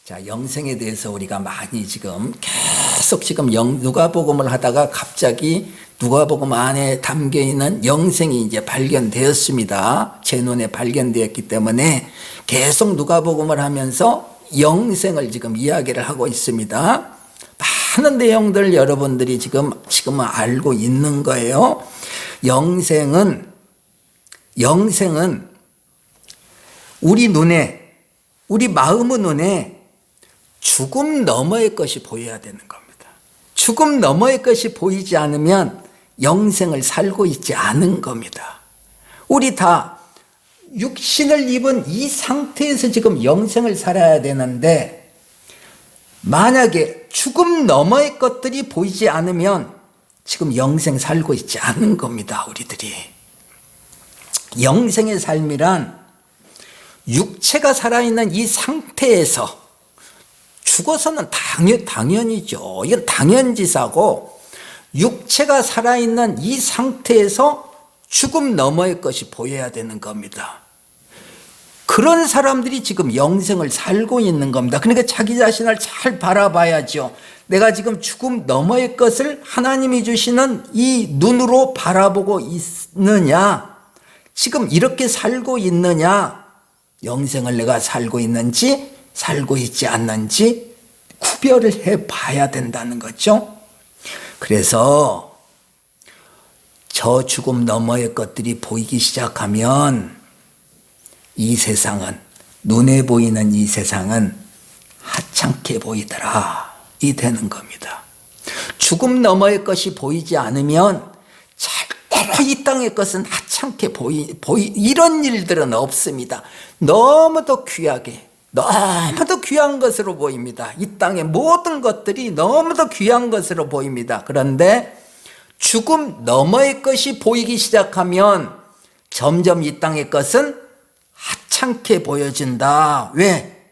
자, 영생에 대해서 우리가 많이 계속 누가복음을 하다가 갑자기 누가복음 안에 담겨 있는 영생이 이제 발견되었습니다. 제 눈에 발견되었기 때문에 계속 누가복음을 하면서 영생을 지금 이야기를 하고 있습니다. 많은 내용들 여러분들이 지금은 알고 있는 거예요. 영생은 우리 눈에, 우리 마음의 눈에 죽음 너머의 것이 보여야 되는 겁니다. 죽음 너머의 것이 보이지 않으면 영생을 살고 있지 않은 겁니다. 우리 다 육신을 입은 이 상태에서 지금 영생을 살아야 되는데, 만약에 죽음 너머의 것들이 보이지 않으면 지금 영생 살고 있지 않은 겁니다. 우리들이. 영생의 삶이란 육체가 살아있는 이 상태에서, 죽어서는 당연이죠. 이건 당연지사고, 육체가 살아있는 이 상태에서 죽음 너머의 것이 보여야 되는 겁니다. 그런 사람들이 지금 영생을 살고 있는 겁니다. 그러니까 자기 자신을 잘 바라봐야죠. 내가 지금 죽음 너머의 것을 하나님이 주시는 이 눈으로 바라보고 있느냐, 지금 이렇게 살고 있느냐, 영생을 내가 살고 있는지 살고 있지 않는지 구별을 해봐야 된다는 거죠. 그래서 저 죽음 너머의 것들이 보이기 시작하면 이 세상은, 눈에 보이는 이 세상은 하찮게 보이더라 이 되는 겁니다. 죽음 너머의 것이 보이지 않으면 절대로 이 땅의 것은 하찮게 이런 일들은 없습니다. 너무도 귀하게, 너무도 귀한 것으로 보입니다. 이 땅의 모든 것들이 너무도 귀한 것으로 보입니다. 그런데 죽음 너머의 것이 보이기 시작하면 점점 이 땅의 것은 하찮게 보여진다. 왜?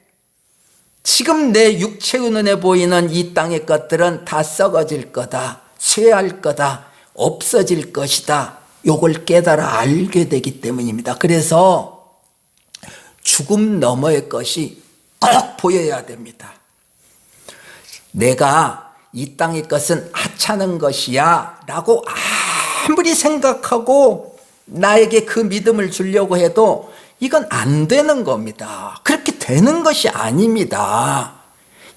지금 내 육체의 눈에 보이는 이 땅의 것들은 다 썩어질 거다, 쇠할 거다, 없어질 것이다, 요걸 깨달아 알게 되기 때문입니다. 그래서 죽음 너머의 것이 꼭 보여야 됩니다. 내가 이 땅의 것은 하찮은 것이야 라고 아무리 생각하고 나에게 그 믿음을 주려고 해도 이건 안 되는 겁니다. 그렇게 되는 것이 아닙니다.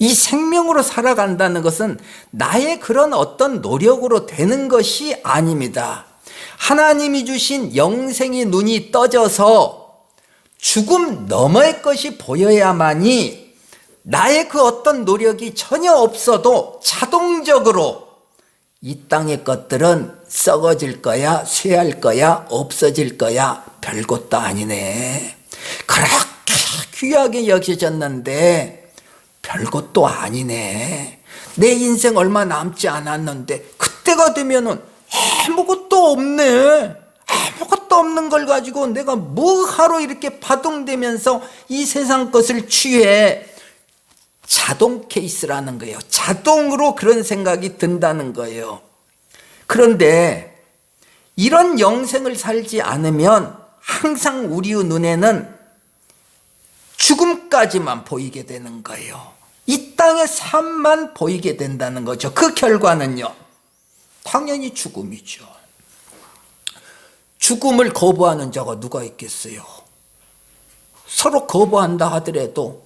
이 생명으로 살아간다는 것은 나의 그런 어떤 노력으로 되는 것이 아닙니다. 하나님이 주신 영생의 눈이 떠져서 죽음 너머의 것이 보여야만이 나의 그 어떤 노력이 전혀 없어도 자동적으로 이 땅의 것들은 썩어질 거야, 쇠할 거야, 없어질 거야, 별것도 아니네. 그렇게 귀하게 여겨졌는데 별것도 아니네. 내 인생 얼마 남지 않았는데 그때가 되면은 아무것도 없네. 아무것도 없는 걸 가지고 내가 뭐하러 이렇게 바둥대면서 이 세상 것을 취해. 자동 케이스라는 거예요. 자동으로 그런 생각이 든다는 거예요. 그런데 이런 영생을 살지 않으면 항상 우리의 눈에는 죽음까지만 보이게 되는 거예요. 이 땅의 삶만 보이게 된다는 거죠. 그 결과는요, 당연히 죽음이죠. 죽음을 거부하는 자가 누가 있겠어요? 서로 거부한다 하더라도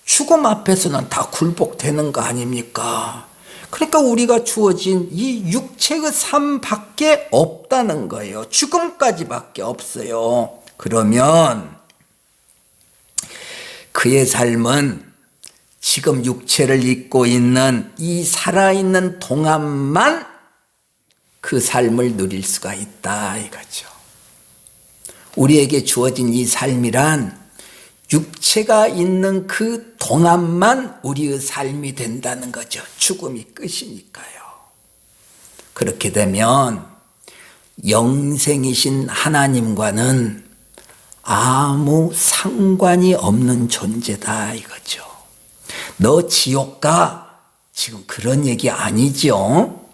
죽음 앞에서는 다 굴복되는 거 아닙니까? 그러니까 우리가 주어진 이 육체의 삶밖에 없다는 거예요. 죽음까지밖에 없어요. 그러면 그의 삶은 지금 육체를 입고 있는 이 살아있는 동안만 그 삶을 누릴 수가 있다 이거죠. 우리에게 주어진 이 삶이란 육체가 있는 그 동안만 우리의 삶이 된다는 거죠. 죽음이 끝이니까요. 그렇게 되면 영생이신 하나님과는 아무 상관이 없는 존재다 이거죠. 너 지옥 가, 지금 그런 얘기 아니죠.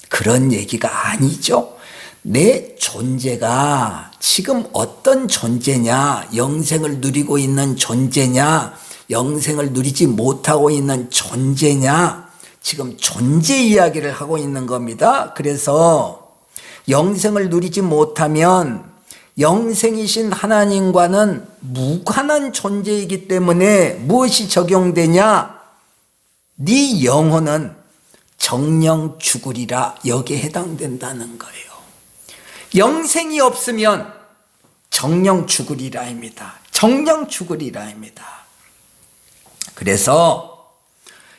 그런 얘기가 아니죠. 내 존재가 지금 어떤 존재냐, 영생을 누리고 있는 존재냐, 영생을 누리지 못하고 있는 존재냐? 지금 존재 이야기를 하고 있는 겁니다. 그래서 영생을 누리지 못하면 영생이신 하나님과는 무관한 존재이기 때문에 무엇이 적용되냐? 네 영혼은 정령 죽으리라, 여기에 해당된다는 거예요. 영생이 없으면 정령 죽으리라입니다. 정령 죽으리라입니다. 그래서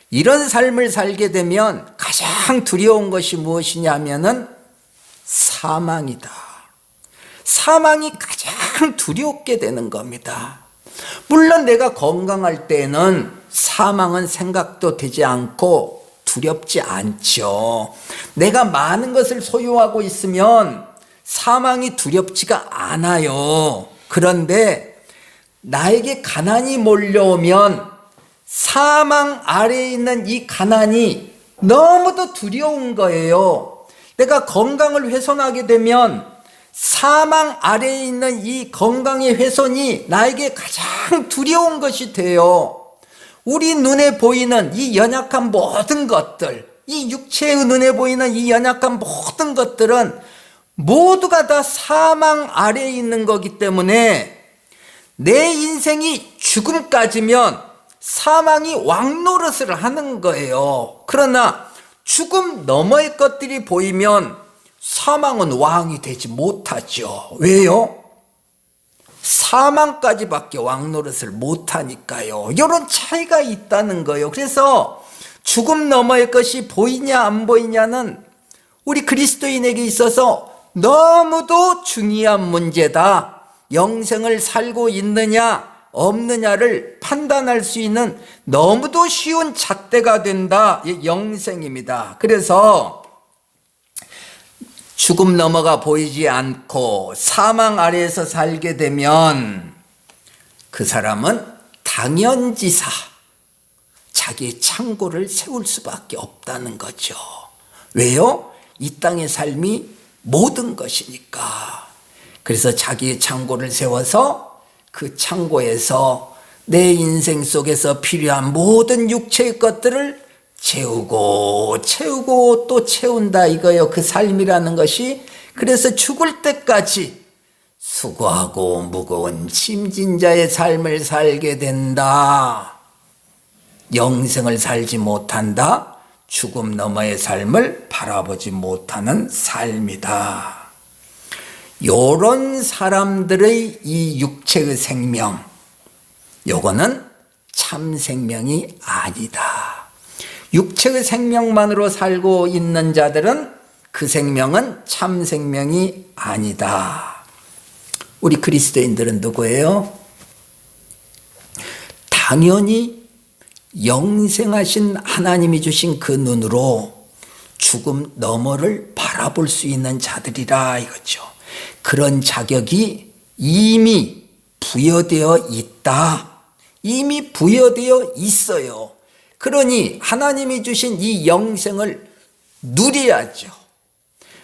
이런 삶을 살게 되면 가장 두려운 것이 무엇이냐면은 사망이다. 사망이 가장 두렵게 되는 겁니다. 물론 내가 건강할 때는 사망은 생각도 되지 않고 두렵지 않죠. 내가 많은 것을 소유하고 있으면 사망이 두렵지가 않아요. 그런데 나에게 가난이 몰려오면 사망 아래에 있는 이 가난이 너무도 두려운 거예요. 내가 건강을 훼손하게 되면 사망 아래에 있는 이 건강의 훼손이 나에게 가장 두려운 것이 돼요. 우리 눈에 보이는 이 연약한 모든 것들, 이 육체의 눈에 보이는 이 연약한 모든 것들은 모두가 다 사망 아래에 있는 거기 때문에 내 인생이 죽음까지면 사망이 왕노릇을 하는 거예요. 그러나 죽음 너머의 것들이 보이면 사망은 왕이 되지 못하죠. 왜요? 사망까지밖에 왕노릇을 못하니까요. 이런 차이가 있다는 거예요. 그래서 죽음 너머의 것이 보이냐 안 보이냐는 우리 그리스도인에게 있어서 너무도 중요한 문제다. 영생을 살고 있느냐 없느냐를 판단할 수 있는 너무도 쉬운 잣대가 된다. 영생입니다. 그래서 죽음 너머가 보이지 않고 사망 아래에서 살게 되면 그 사람은 당연지사 자기의 창고를 세울 수밖에 없다는 거죠. 왜요? 이 땅의 삶이 모든 것이니까. 그래서 자기의 창고를 세워서 그 창고에서 내 인생 속에서 필요한 모든 육체의 것들을 채우고 또 채운다 이거예요. 그 삶이라는 것이. 그래서 죽을 때까지 수고하고 무거운 짐진자의 삶을 살게 된다. 영생을 살지 못한다. 죽음 너머의 삶을 바라보지 못하는 삶이다. 요런 사람들의 이 육체의 생명, 요거는 참 생명이 아니다. 육체의 생명만으로 살고 있는 자들은 그 생명은 참 생명이 아니다. 우리 그리스도인들은 누구예요? 당연히 영생하신 하나님이 주신 그 눈으로 죽음 너머를 바라볼 수 있는 자들이라 이거죠. 그런 자격이 이미 부여되어 있다. 이미 부여되어 있어요. 그러니 하나님이 주신 이 영생을 누려야죠.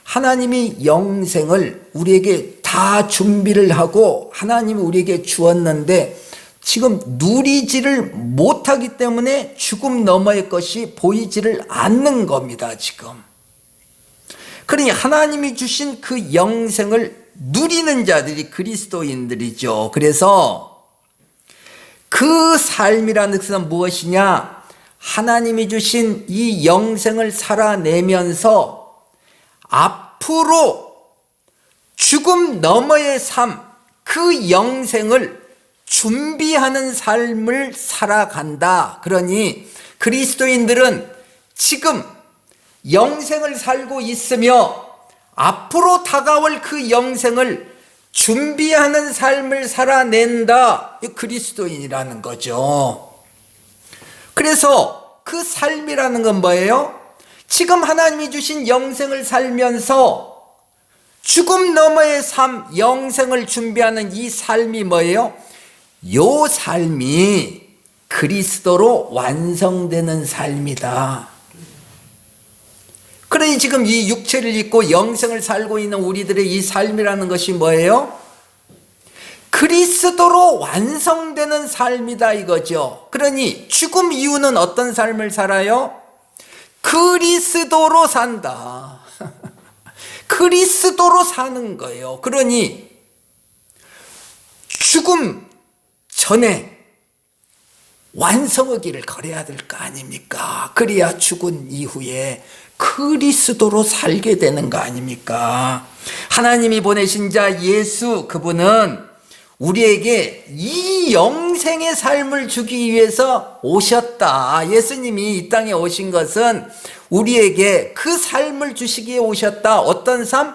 하나님이 영생을 우리에게 다 준비를 하고 하나님이 우리에게 주었는데 지금 누리지를 못하기 때문에 죽음 너머의 것이 보이지를 않는 겁니다. 지금. 그러니 하나님이 주신 그 영생을 누리는 자들이 그리스도인들이죠. 그래서 그 삶이라는 것은 무엇이냐? 하나님이 주신 이 영생을 살아내면서 앞으로 죽음 너머의 삶, 그 영생을 준비하는 삶을 살아간다. 그러니 그리스도인들은 지금 영생을 살고 있으며 앞으로 다가올 그 영생을 준비하는 삶을 살아낸다. 그리스도인이라는 거죠. 그래서 그 삶이라는 건 뭐예요? 지금 하나님이 주신 영생을 살면서 죽음 너머의 삶, 영생을 준비하는 이 삶이 뭐예요? 요 삶이 그리스도로 완성되는 삶이다. 그러니 지금 이 육체를 입고 영생을 살고 있는 우리들의 이 삶이라는 것이 뭐예요? 그리스도로 완성되는 삶이다 이거죠. 그러니 죽음 이후는 어떤 삶을 살아요? 그리스도로 산다. 그리스도로 사는 거예요. 그러니 죽음 전에 완성의 길을 걸어야 될 거 아닙니까? 그래야 죽은 이후에 그리스도로 살게 되는 거 아닙니까? 하나님이 보내신 자 예수, 그분은 우리에게 이 영생의 삶을 주기 위해서 오셨다. 예수님이 이 땅에 오신 것은 우리에게 그 삶을 주시기에 오셨다. 어떤 삶?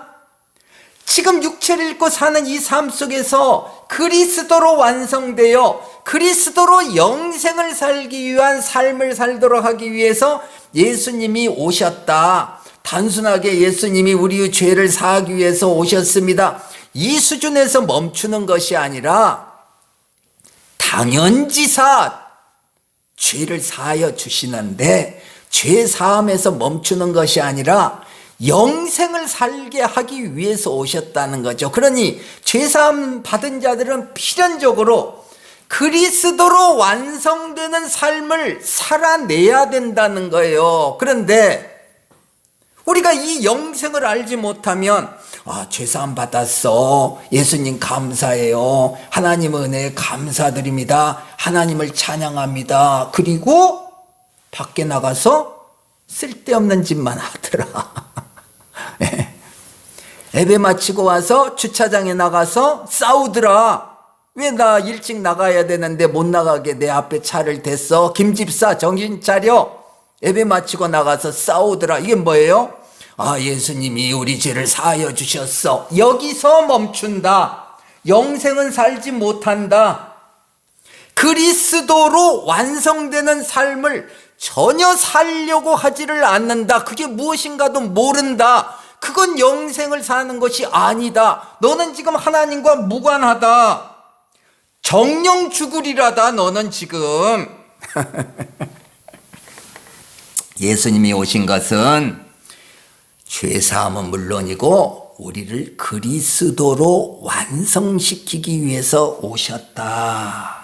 지금 육체를 입고 사는 이 삶 속에서 그리스도로 완성되어 그리스도로 영생을 살기 위한 삶을 살도록 하기 위해서 예수님이 오셨다. 단순하게 예수님이 우리의 죄를 사하기 위해서 오셨습니다. 이 수준에서 멈추는 것이 아니라 당연지사 죄를 사하여 주시는데 죄 사함에서 멈추는 것이 아니라 영생을 살게 하기 위해서 오셨다는 거죠. 그러니 죄 사함 받은 자들은 필연적으로 그리스도로 완성되는 삶을 살아내야 된다는 거예요. 그런데 우리가 이 영생을 알지 못하면 죄사함 받았어. 예수님 감사해요. 하나님 은혜에 감사드립니다. 하나님을 찬양합니다. 그리고 밖에 나가서 쓸데없는 짓만 하더라. 예배 마치고 와서 주차장에 나가서 싸우더라. 왜 나 일찍 나가야 되는데 못 나가게 내 앞에 차를 댔어. 김집사 정신 차려. 예배 마치고 나가서 싸우더라. 이게 뭐예요? 예수님이 우리 죄를 사하여 주셨어. 여기서 멈춘다. 영생은 살지 못한다. 그리스도로 완성되는 삶을 전혀 살려고 하지를 않는다. 그게 무엇인가도 모른다. 그건 영생을 사는 것이 아니다. 너는 지금 하나님과 무관하다. 정령 죽으리라다 너는 지금. 예수님이 오신 것은 죄사함은 물론이고 우리를 그리스도로 완성시키기 위해서 오셨다.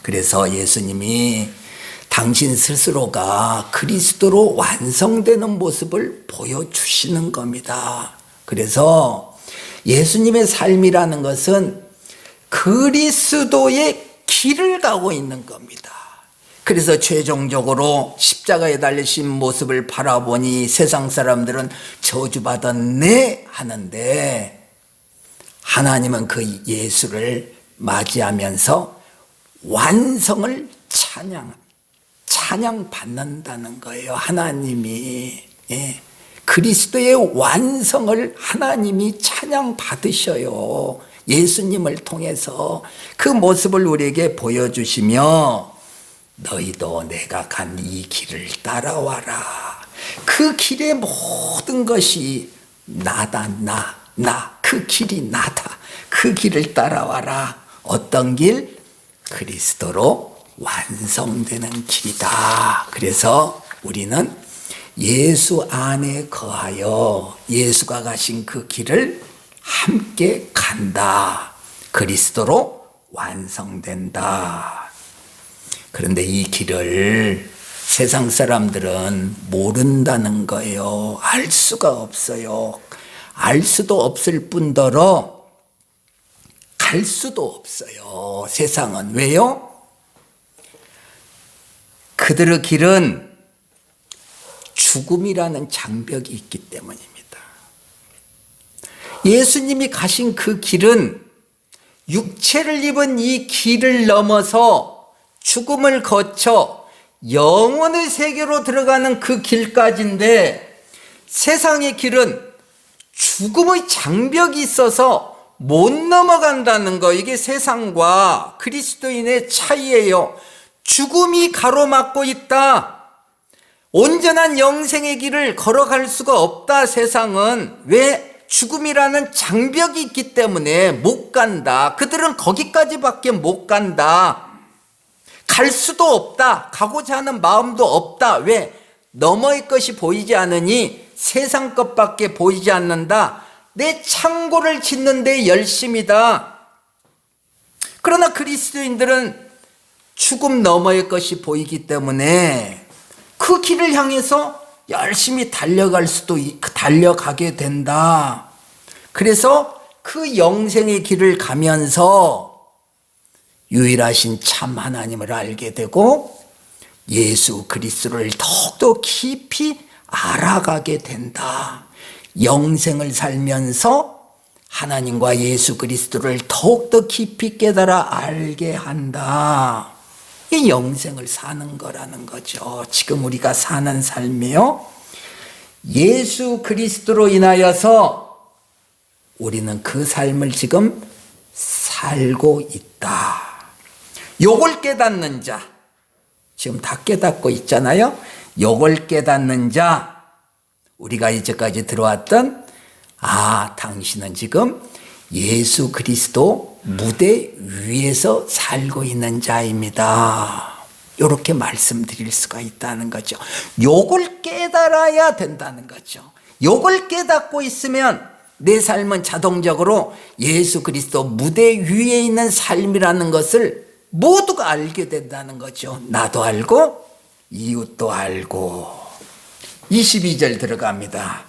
그래서 예수님이 당신 스스로가 그리스도로 완성되는 모습을 보여주시는 겁니다. 그래서 예수님의 삶이라는 것은 그리스도의 길을 가고 있는 겁니다. 그래서 최종적으로 십자가에 달리신 모습을 바라보니 세상 사람들은 저주받았네 하는데 하나님은 그 예수를 맞이하면서 완성을 찬양받는다는 거예요. 하나님이 그리스도의 완성을 하나님이 찬양받으셔요. 예수님을 통해서 그 모습을 우리에게 보여주시며 너희도 내가 간 이 길을 따라와라. 그 길의 모든 것이 나다. 그 길이 나다. 그 길을 따라와라. 어떤 길? 그리스도로 완성되는 길이다. 그래서 우리는 예수 안에 거하여 예수가 가신 그 길을 함께 간다. 그리스도로 완성된다. 그런데 이 길을 세상 사람들은 모른다는 거예요. 알 수가 없어요. 알 수도 없을 뿐더러 갈 수도 없어요. 세상은. 왜요? 그들의 길은 죽음이라는 장벽이 있기 때문입니다. 예수님이 가신 그 길은 육체를 입은 이 길을 넘어서 죽음을 거쳐 영원의 세계로 들어가는 그 길까지인데 세상의 길은 죽음의 장벽이 있어서 못 넘어간다는 거. 이게 세상과 그리스도인의 차이예요. 죽음이 가로막고 있다. 온전한 영생의 길을 걸어갈 수가 없다. 세상은. 왜? 죽음이라는 장벽이 있기 때문에 못 간다. 그들은 거기까지밖에 못 간다. 갈 수도 없다. 가고자 하는 마음도 없다. 왜? 너머의 것이 보이지 않으니 세상 것밖에 보이지 않는다. 내 창고를 짓는 데 열심이다. 그러나 그리스도인들은 죽음 너머의 것이 보이기 때문에 그 길을 향해서 열심히 달려가게 된다. 그래서 그 영생의 길을 가면서 유일하신 참 하나님을 알게 되고 예수 그리스도를 더욱더 깊이 알아가게 된다. 영생을 살면서 하나님과 예수 그리스도를 더욱더 깊이 깨달아 알게 한다. 이 영생을 사는 거라는 거죠. 지금 우리가 사는 삶이요, 예수 그리스도로 인하여서 우리는 그 삶을 지금 살고 있다. 요걸 깨닫는 자, 지금 다 깨닫고 있잖아요. 요걸 깨닫는 자, 우리가 이제까지 들어왔던 당신은 지금 예수 그리스도 무대 위에서 살고 있는 자입니다. 이렇게 말씀드릴 수가 있다는 거죠. 요걸 깨달아야 된다는 거죠. 요걸 깨닫고 있으면 내 삶은 자동적으로 예수 그리스도 무대 위에 있는 삶이라는 것을 모두가 알게 된다는 거죠. 나도 알고 이웃도 알고. 22절 들어갑니다.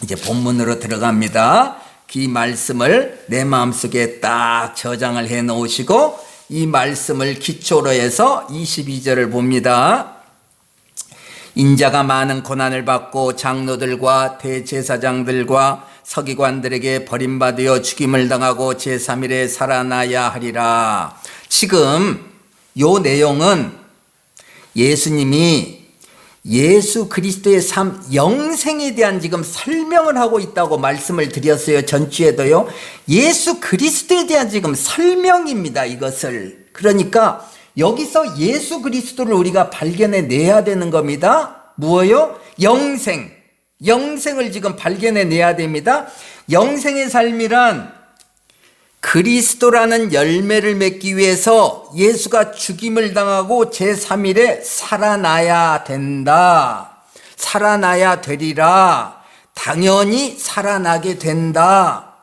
이제 본문으로 들어갑니다. 이 말씀을 내 마음속에 딱 저장을 해 놓으시고 이 말씀을 기초로 해서 22절을 봅니다. 인자가 많은 고난을 받고 장로들과 대제사장들과 서기관들에게 버림받아 죽임을 당하고 제3일에 살아나야 하리라. 지금 요 내용은 예수님이 예수 그리스도의 삶, 영생에 대한 지금 설명을 하고 있다고 말씀을 드렸어요. 전주에도요. 예수 그리스도에 대한 지금 설명입니다. 이것을. 그러니까 여기서 예수 그리스도를 우리가 발견해 내야 되는 겁니다. 무엇요? 영생. 영생을 지금 발견해 내야 됩니다. 영생의 삶이란 그리스도라는 열매를 맺기 위해서 예수가 죽임을 당하고 제3일에 살아나야 된다. 살아나야 되리라. 당연히 살아나게 된다.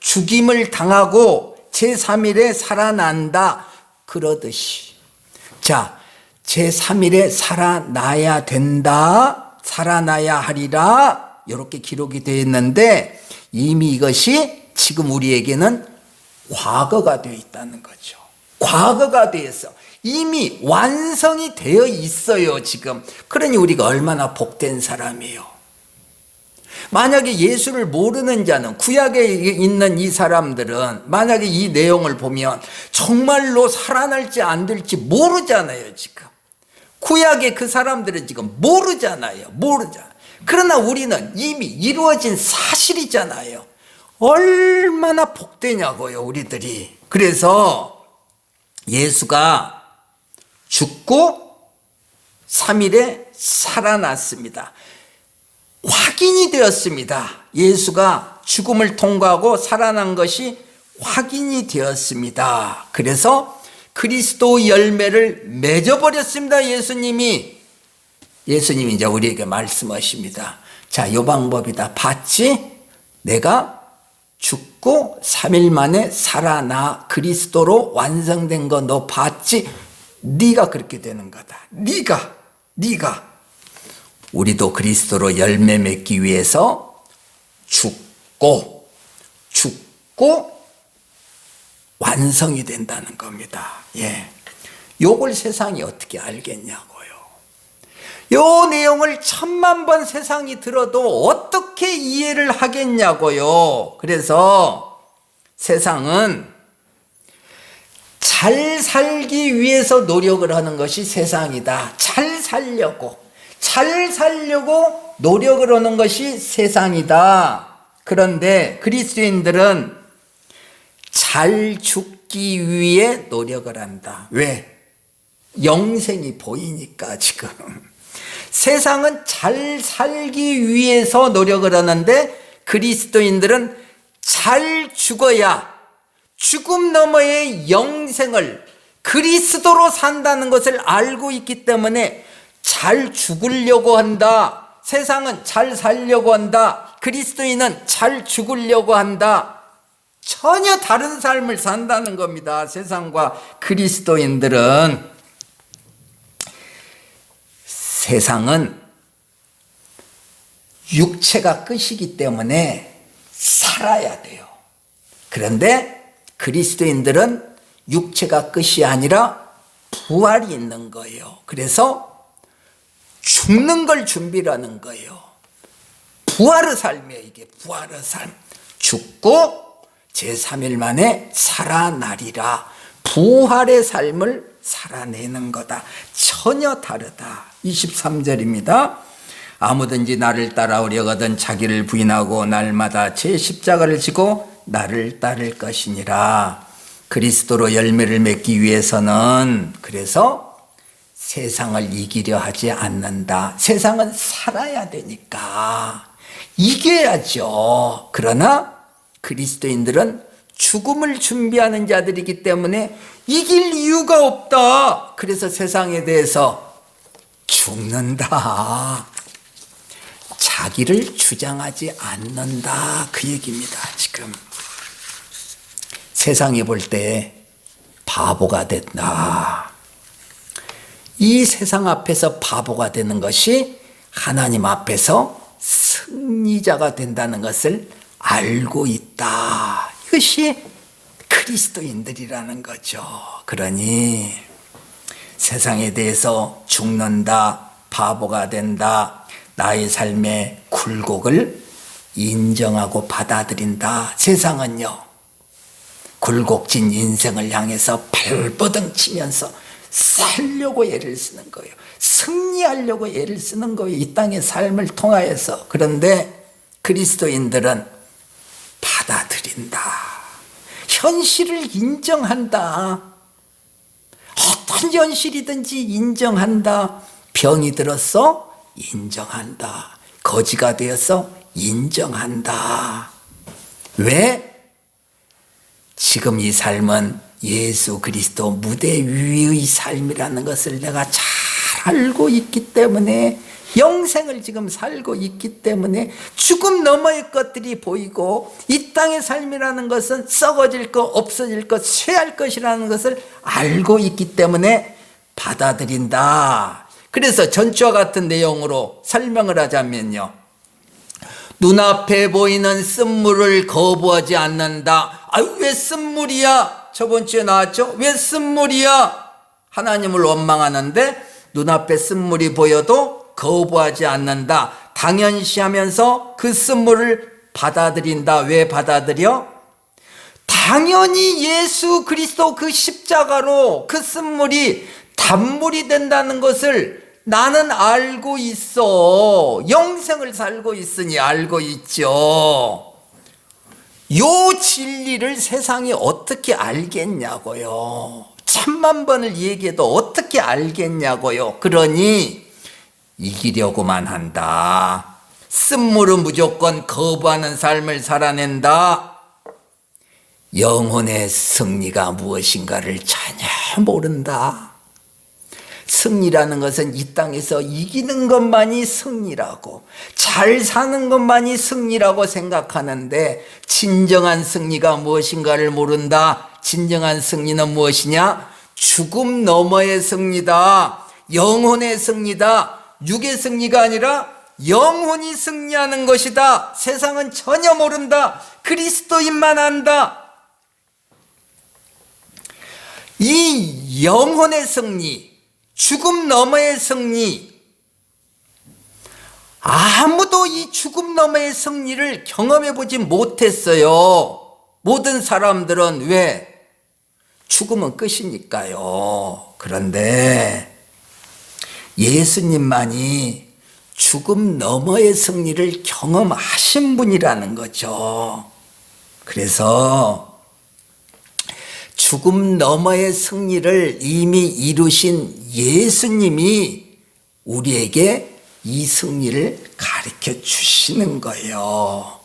죽임을 당하고 제3일에 살아난다. 그러듯이. 자, 제3일에 살아나야 된다. 살아나야 하리라. 이렇게 기록이 되어 있는데 이미 이것이 지금 우리에게는 과거가 되어 있다는 거죠. 과거가 되어서 이미 완성이 되어 있어요, 지금. 그러니 우리가 얼마나 복된 사람이에요. 만약에 예수를 모르는 자는, 구약에 있는 이 사람들은 만약에 이 내용을 보면 정말로 살아날지 안 될지 모르잖아요, 지금. 구약의 그 사람들은 지금 모르잖아요. 그러나 우리는 이미 이루어진 사실이잖아요. 얼마나 복되냐고요, 우리들이. 그래서 예수가 죽고 3일에 살아났습니다. 확인이 되었습니다. 예수가 죽음을 통과하고 살아난 것이 확인이 되었습니다. 그래서 그리스도 열매를 맺어버렸습니다. 예수님이 이제 우리에게 말씀하십니다. 자, 요 방법이다. 봤지? 내가 죽고 3일 만에 살아나 그리스도로 완성된 거 너 봤지? 네가 그렇게 되는 거다. 네가 우리도 그리스도로 열매 맺기 위해서 죽고 완성이 된다는 겁니다. 예. 요걸 세상이 어떻게 알겠냐고요. 요 내용을 1000만 번 세상이 들어도 어떻게 이해를 하겠냐고요. 그래서 세상은 잘 살기 위해서 노력을 하는 것이 세상이다. 잘 살려고 노력을 하는 것이 세상이다. 그런데 그리스도인들은 잘 죽기 위해 노력을 한다. 왜? 영생이 보이니까 지금. 세상은 잘 살기 위해서 노력을 하는데 그리스도인들은 잘 죽어야 죽음 너머의 영생을 그리스도로 산다는 것을 알고 있기 때문에 잘 죽으려고 한다. 세상은 잘 살려고 한다. 그리스도인은 잘 죽으려고 한다. 전혀 다른 삶을 산다는 겁니다. 세상과 그리스도인들은. 세상은 육체가 끝이기 때문에 살아야 돼요. 그런데 그리스도인들은 육체가 끝이 아니라 부활이 있는 거예요. 그래서 죽는 걸 준비라는 거예요. 부활의 삶이에요. 이게 부활의 삶. 죽고 제3일 만에 살아나리라. 부활의 삶을 살아내는 거다. 전혀 다르다. 23절입니다. 아무든지 나를 따라오려거든 자기를 부인하고 날마다 제 십자가를 지고 나를 따를 것이니라. 그리스도로 열매를 맺기 위해서는 그래서 세상을 이기려 하지 않는다. 세상은 살아야 되니까 이겨야죠. 그러나 그리스도인들은 죽음을 준비하는 자들이기 때문에 이길 이유가 없다. 그래서 세상에 대해서 죽는다. 자기를 주장하지 않는다. 그 얘기입니다. 지금 세상이 볼 때 바보가 된다. 이 세상 앞에서 바보가 되는 것이 하나님 앞에서 승리자가 된다는 것을 알고 있다. 이것이 그리스도인들이라는 거죠. 그러니 세상에 대해서 죽는다, 바보가 된다, 나의 삶의 굴곡을 인정하고 받아들인다. 세상은요, 굴곡진 인생을 향해서 발버둥 치면서 살려고 애를 쓰는 거예요. 승리하려고 애를 쓰는 거예요. 이 땅의 삶을 통하여서. 그런데 그리스도인들은 받아들인다. 현실을 인정한다. 어떤 현실이든지 인정한다. 병이 들었어? 인정한다. 거지가 되어서 인정한다. 왜? 지금 이 삶은 예수 그리스도 무대 위의 삶이라는 것을 내가 잘 알고 있기 때문에, 영생을 지금 살고 있기 때문에 죽음 너머의 것들이 보이고, 이 땅의 삶이라는 것은 썩어질 것, 없어질 것, 쇠할 것이라는 것을 알고 있기 때문에 받아들인다. 그래서 전주와 같은 내용으로 설명을 하자면요, 눈앞에 보이는 쓴물을 거부하지 않는다. 왜 쓴물이야? 저번 주에 나왔죠? 왜 쓴물이야? 하나님을 원망하는데 눈앞에 쓴물이 보여도 거부하지 않는다. 당연시하면서 그 쓴물을 받아들인다. 왜 받아들여? 당연히 예수 그리스도 그 십자가로 그 쓴물이 단물이 된다는 것을 나는 알고 있어. 영생을 살고 있으니 알고 있죠. 요 진리를 세상이 어떻게 알겠냐고요. 천만 번을 얘기해도 어떻게 알겠냐고요. 그러니 이기려고만 한다. 쓴물은 무조건 거부하는 삶을 살아낸다. 영혼의 승리가 무엇인가를 전혀 모른다. 승리라는 것은 이 땅에서 이기는 것만이 승리라고, 잘 사는 것만이 승리라고 생각하는데, 진정한 승리가 무엇인가를 모른다. 진정한 승리는 무엇이냐? 죽음 너머의 승리다. 영혼의 승리다. 육의 승리가 아니라 영혼이 승리하는 것이다. 세상은 전혀 모른다. 그리스도인만 안다. 이 영혼의 승리, 죽음 너머의 승리, 아무도 이 죽음 너머의 승리를 경험해 보지 못했어요. 모든 사람들은 왜? 죽음은 끝이니까요. 그런데 예수님만이 죽음 너머의 승리를 경험하신 분이라는 거죠. 그래서 죽음 너머의 승리를 이미 이루신 예수님이 우리에게 이 승리를 가르쳐 주시는 거예요.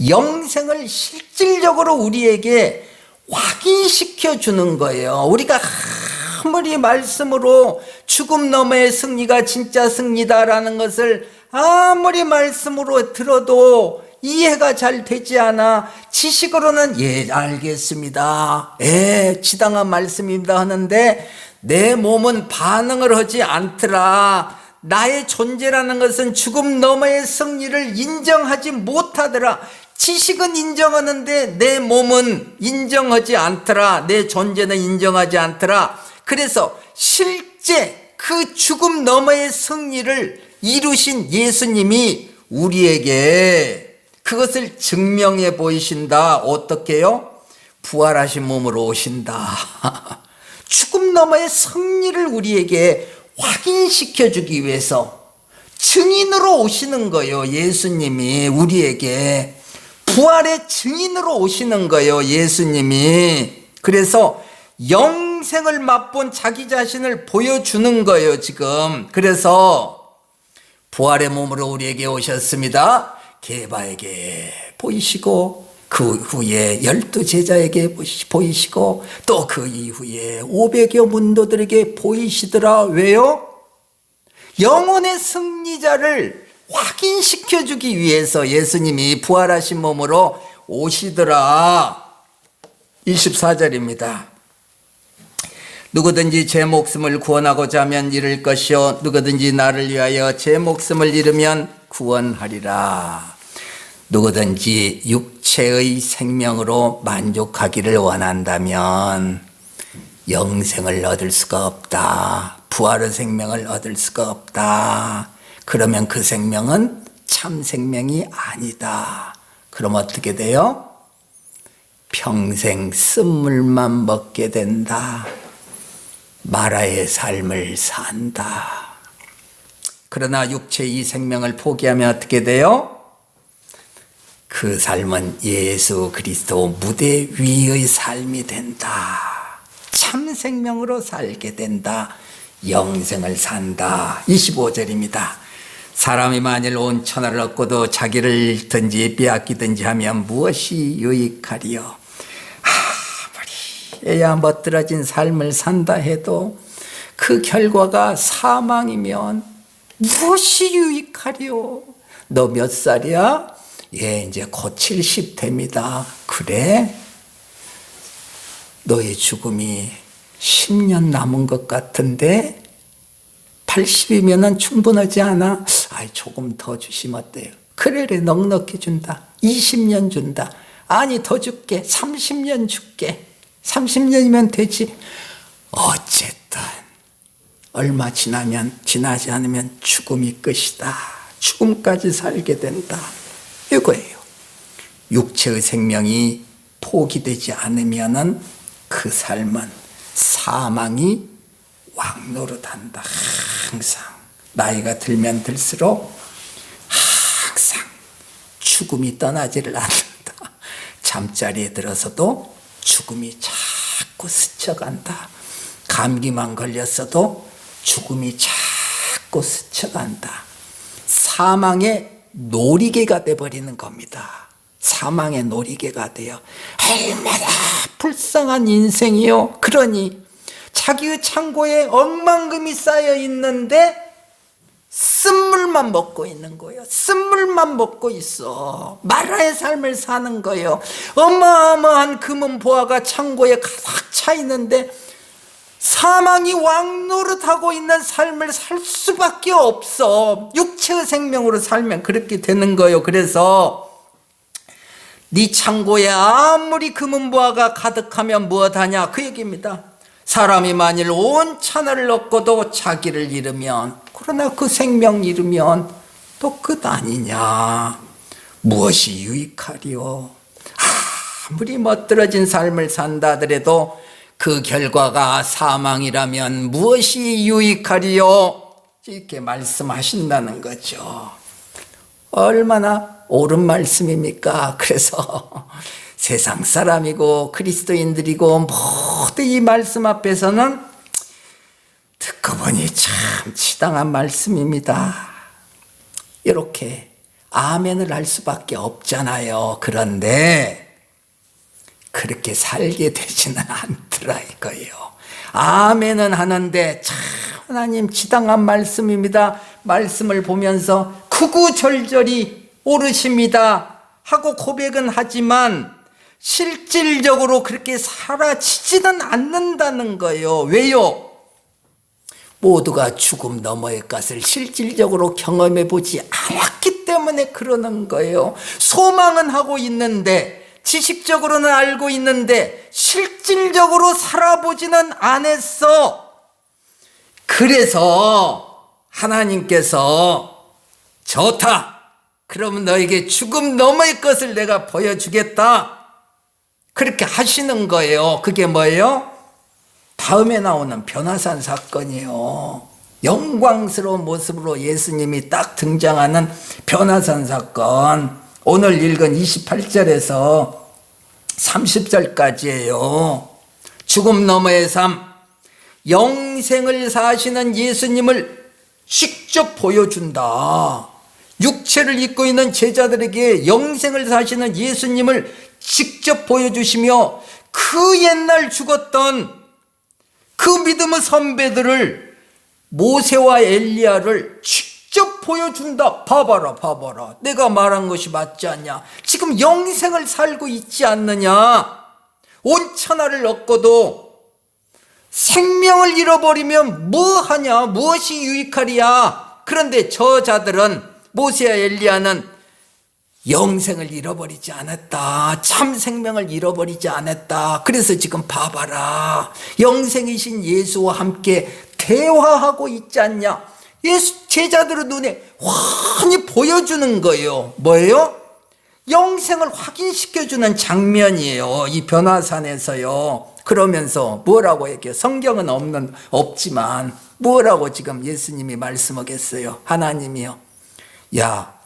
영생을 실질적으로 우리에게 확인시켜 주는 거예요. 우리가 아무리 말씀으로 죽음 너머의 승리가 진짜 승리다라는 것을 아무리 말씀으로 들어도 이해가 잘 되지 않아. 지식으로는 예 알겠습니다, 예 지당한 말씀입니다 하는데 내 몸은 반응을 하지 않더라. 나의 존재라는 것은 죽음 너머의 승리를 인정하지 못하더라. 지식은 인정하는데 내 몸은 인정하지 않더라. 내 존재는 인정하지 않더라. 그래서 실제 그 죽음 너머의 승리를 이루신 예수님이 우리에게 그것을 증명해 보이신다. 어떻게요? 부활하신 몸으로 오신다. 죽음 너머의 승리를 우리에게 확인시켜 주기 위해서 증인으로 오시는 거예요. 예수님이 우리에게 부활의 증인으로 오시는 거예요. 예수님이. 그래서 영생을 맛본 자기 자신을 보여주는 거예요. 지금. 그래서 부활의 몸으로 우리에게 오셨습니다. 게바에게 보이시고 그 후에 12제자에게 보이시고 또 그 이후에 500여 문도들에게 보이시더라. 왜요? 영혼의 승리자를 확인시켜 주기 위해서 예수님이 부활하신 몸으로 오시더라. 24절입니다. 누구든지 제 목숨을 구원하고자 하면 잃을 것이요 누구든지 나를 위하여 제 목숨을 잃으면 구원하리라. 누구든지 육체의 생명으로 만족하기를 원한다면 영생을 얻을 수가 없다. 부활의 생명을 얻을 수가 없다. 그러면 그 생명은 참 생명이 아니다. 그럼 어떻게 돼요? 평생 쓴물만 먹게 된다. 마라의 삶을 산다. 그러나 육체의 생명을 포기하면 어떻게 돼요? 그 삶은 예수 그리스도 무대 위의 삶이 된다. 참 생명으로 살게 된다. 영생을 산다. 25절입니다. 사람이 만일 온 천하를 얻고도 자기를 잃든지 빼앗기든지 하면 무엇이 유익하리요? 아무리 애야 멋들어진 삶을 산다 해도 그 결과가 사망이면 무엇이 유익하리요? 너 몇 살이야? 예, 이제 곧 70 됩니다. 그래? 너의 죽음이 10년 남은 것 같은데 80이면 충분하지 않아? 아이, 조금 더 주시면 어때요? 그래, 넉넉히 준다. 20년 준다. 아니, 더 줄게. 30년 줄게. 30년이면 되지. 어쨌든 얼마 지나지 않으면 죽음이 끝이다. 죽음까지 살게 된다. 이거예요. 육체의 생명이 포기되지 않으면은 그 삶은 사망이 왕노릇한다. 항상 나이가 들면 들수록 항상 죽음이 떠나지를 않는다. 잠자리에 들어서도 죽음이 자꾸 스쳐간다. 감기만 걸렸어도 죽음이 자꾸 스쳐간다. 사망의 놀이개가 돼버리는 겁니다. 사망의 놀이개가 돼요. 얼마나 불쌍한 인생이요. 그러니 자기의 창고에 억만금이 쌓여 있는데 쓴물만 먹고 있는 거예요. 쓴물만 먹고 있어. 마라의 삶을 사는 거예요. 어마어마한 금은 보화가 창고에 가득 차 있는데 사망이 왕노릇하고 있는 삶을 살 수밖에 없어. 육체의 생명으로 살면 그렇게 되는 거예요. 그래서 네 창고에 아무리 금은 보화가 가득하면 무엇하냐 그 얘기입니다. 사람이 만일 온 천하를 얻고도 자기를 잃으면, 그러나 그 생명 잃으면 또 끝 아니냐. 무엇이 유익하리요? 아무리 멋들어진 삶을 산다 하더라도 그 결과가 사망이라면 무엇이 유익하리요? 이렇게 말씀하신다는 거죠. 얼마나 옳은 말씀입니까? 그래서 세상 사람이고 그리스도인들이고 모두 이 말씀 앞에서는 듣고 보니 참 지당한 말씀입니다. 이렇게 아멘을 할 수밖에 없잖아요. 그런데 그렇게 살게 되지는 않더라 이거예요. 아멘은 하는데 참 하나님 지당한 말씀입니다. 말씀을 보면서 구구절절히 옳으십니다. 하고 고백은 하지만 실질적으로 그렇게 사라지지는 않는다는 거예요. 왜요? 모두가 죽음 너머의 것을 실질적으로 경험해 보지 않았기 때문에 그러는 거예요. 소망은 하고 있는데, 지식적으로는 알고 있는데 실질적으로 살아보지는 않았어. 그래서 하나님께서 좋다, 그러면 너에게 죽음 너머의 것을 내가 보여주겠다, 그렇게 하시는 거예요. 그게 뭐예요? 다음에 나오는 변화산 사건이에요. 영광스러운 모습으로 예수님이 딱 등장하는 변화산 사건. 오늘 읽은 28절에서 30절까지예요. 죽음 너머의 삶, 영생을 사시는 예수님을 직접 보여준다. 육체를 입고 있는 제자들에게 영생을 사시는 예수님을 직접 보여주시며 그 옛날 죽었던 그 믿음의 선배들을, 모세와 엘리야를 직접 보여준다. 봐봐라, 봐봐라, 내가 말한 것이 맞지 않냐? 지금 영생을 살고 있지 않느냐? 온 천하를 얻고도 생명을 잃어버리면 뭐하냐? 무엇이 유익하리야? 그런데 저 자들은, 모세와 엘리야는 영생을 잃어버리지 않았다. 참 생명을 잃어버리지 않았다. 그래서 지금 봐봐라, 영생이신 예수와 함께 대화하고 있지 않냐? 예수 제자들의 눈에 환히 보여주는 거예요. 뭐예요? 영생을 확인시켜주는 장면이에요. 이 변화산에서요. 그러면서 뭐라고 얘기해요? 성경은 없지만 뭐라고 지금 예수님이 말씀하겠어요? 하나님이요, 야,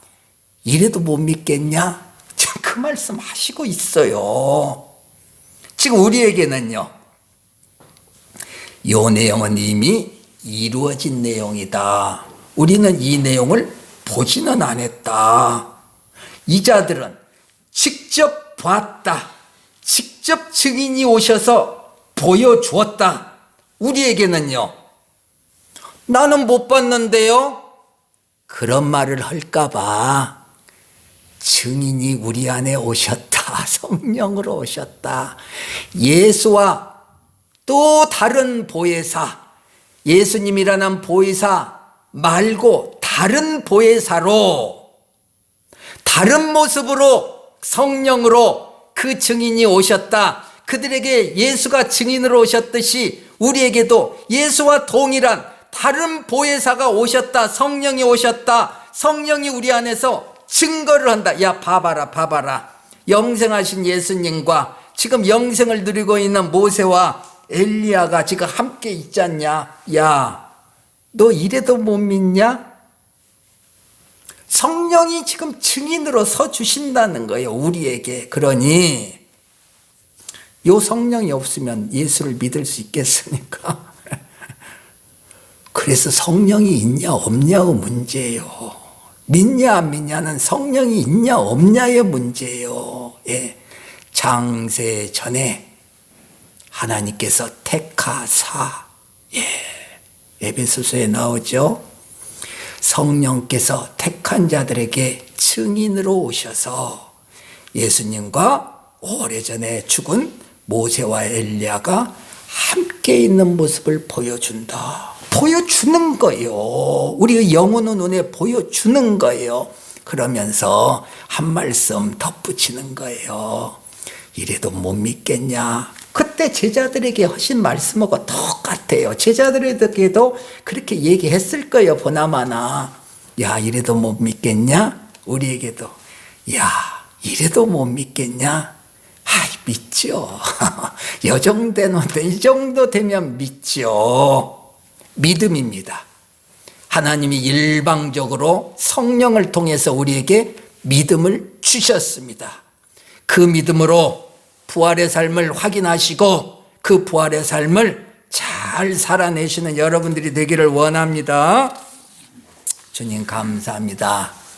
이래도 못 믿겠냐? 그 말씀 하시고 있어요. 지금 우리에게는요, 이 내용은 이미 이루어진 내용이다. 우리는 이 내용을 보지는 않았다. 이 자들은 직접 봤다. 직접 증인이 오셔서 보여주었다. 우리에게는요, 나는 못 봤는데요, 그런 말을 할까봐 증인이 우리 안에 오셨다. 성령으로 오셨다. 예수와 또 다른 보혜사, 예수님이라는 보혜사 말고 다른 보혜사로, 다른 모습으로, 성령으로 그 증인이 오셨다. 그들에게 예수가 증인으로 오셨듯이 우리에게도 예수와 동일한 다른 보혜사가 오셨다. 성령이 오셨다. 성령이 우리 안에서 증거를 한다. 야, 봐봐라, 봐봐라, 영생하신 예수님과 지금 영생을 누리고 있는 모세와 엘리야가 지금 함께 있지 않냐? 야, 너 이래도 못 믿냐? 성령이 지금 증인으로 서 주신다는 거예요, 우리에게. 그러니 요 성령이 없으면 예수를 믿을 수 있겠습니까? 그래서 성령이 있냐 없냐의 문제예요. 믿냐 안 믿냐는 성령이 있냐 없냐의 문제예요. 예. 장세 전에 하나님께서 택하사, 에베소서에 나오죠. 성령께서 택한 자들에게 증인으로 오셔서 예수님과 오래전에 죽은 모세와 엘리야가 함께 있는 모습을 보여준다. 보여주는 거예요. 우리의 영혼의 눈에 보여주는 거예요. 그러면서 한 말씀 덧붙이는 거예요. 이래도 못 믿겠냐? 그때 제자들에게 하신 말씀하고 똑같아요. 제자들에게도 그렇게 얘기했을 거예요. 보나마나, 야, 이래도 못 믿겠냐? 우리에게도, 야, 이래도 못 믿겠냐? 아이, 믿죠. 이 정도 되면 믿죠. 믿음입니다. 하나님이 일방적으로 성령을 통해서 우리에게 믿음을 주셨습니다. 그 믿음으로 부활의 삶을 확인하시고 그 부활의 삶을 잘 살아내시는 여러분들이 되기를 원합니다. 주님 감사합니다.